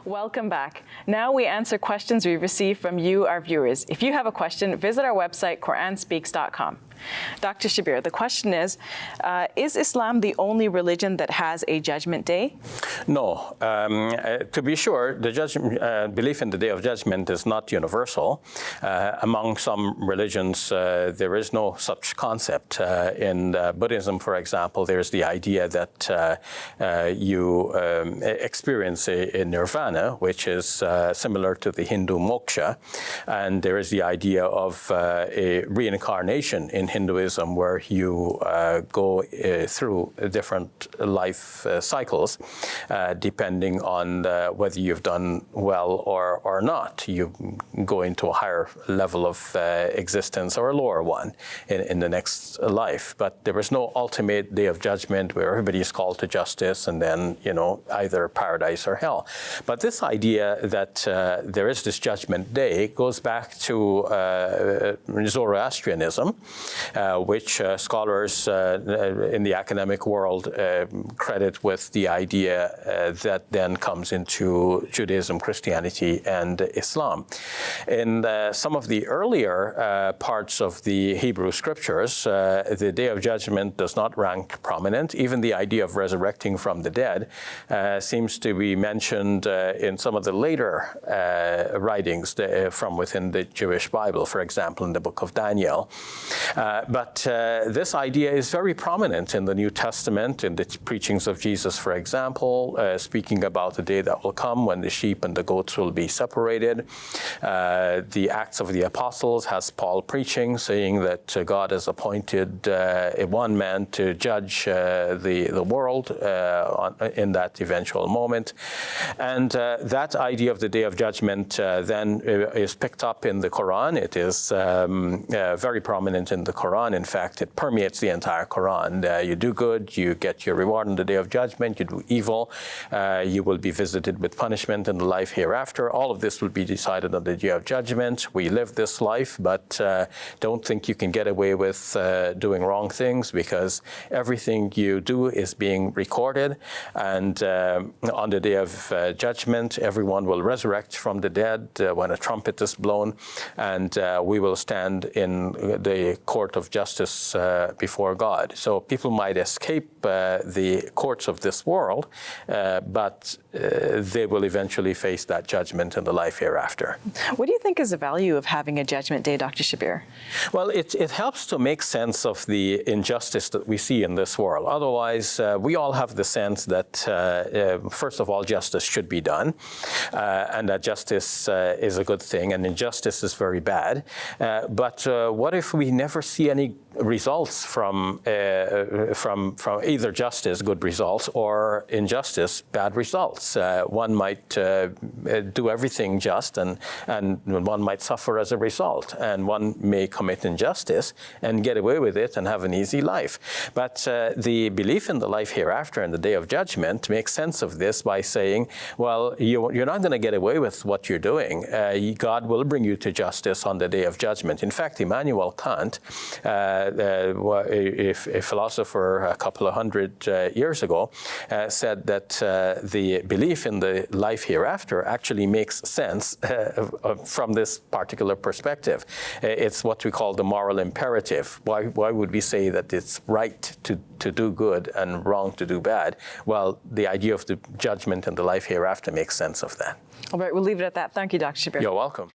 Welcome back. Now we answer questions we receive from you, our viewers. If you have a question, visit our website, QuranSpeaks.com. Dr. Shabir, the question is Islam the only religion that has a judgment day? No. To be sure, the belief in the Day of Judgment is not universal. Among some religions, there is no such concept. In Buddhism, for example, there's the idea that you experience a nirvana, which is similar to the Hindu moksha. And there is the idea of a reincarnation in Hinduism, where you go through different life cycles, depending on whether you've done well or not. You go into a higher level of existence or a lower one in the next life. But there is no ultimate day of judgment where everybody is called to justice and then, either paradise or hell. But this idea that there is this judgment day goes back to Zoroastrianism, which scholars in the academic world credit with the idea that then comes into Judaism, Christianity, and Islam. In some of the earlier parts of the Hebrew scriptures, the Day of Judgment does not rank prominent. Even the idea of resurrecting from the dead seems to be mentioned in some of the later writings from within the Jewish Bible, for example, in the book of Daniel. But this idea is very prominent in the New Testament, in the preachings of Jesus, for example, speaking about the day that will come when the sheep and the goats will be separated. The Acts of the Apostles has Paul preaching, saying that God has appointed one man to judge the world in that eventual moment. And that idea of the Day of Judgment then is picked up in the Quran. It is very prominent in the Quran. In fact, it permeates the entire Quran. You do good, you get your reward on the Day of Judgment. You do evil, you will be visited with punishment in the life hereafter. All of this will be decided on the Day of Judgment. We live this life, but don't think you can get away with doing wrong things, because everything you do is being recorded. And on the Day of Judgment, everyone will resurrect from the dead when a trumpet is blown, and we will stand in the court of justice before God. So people might escape the courts of this world, but they will eventually face that judgment in the life hereafter. What do you think is the value of having a judgment day, Dr. Shabir? Well, it helps to make sense of the injustice that we see in this world. Otherwise, we all have the sense that, first of all, justice should be done, and that justice is a good thing, and injustice is very bad. But what if we never see any results from either justice, good results, or injustice, bad results? One might do everything just, and one might suffer as a result, and one may commit injustice and get away with it and have an easy life. But the belief in the life hereafter and the Day of Judgment makes sense of this by saying, well, you're not going to get away with what you're doing. God will bring you to justice on the Day of Judgment. In fact, Immanuel Kant, a philosopher a couple of hundred years ago, said that the belief in the life hereafter actually makes sense from this particular perspective. It's what we call the moral imperative. Why would we say that it's right to do good and wrong to do bad? Well, the idea of the judgment and the life hereafter makes sense of that. All right, we'll leave it at that. Thank you, Dr. Shabir. You're welcome.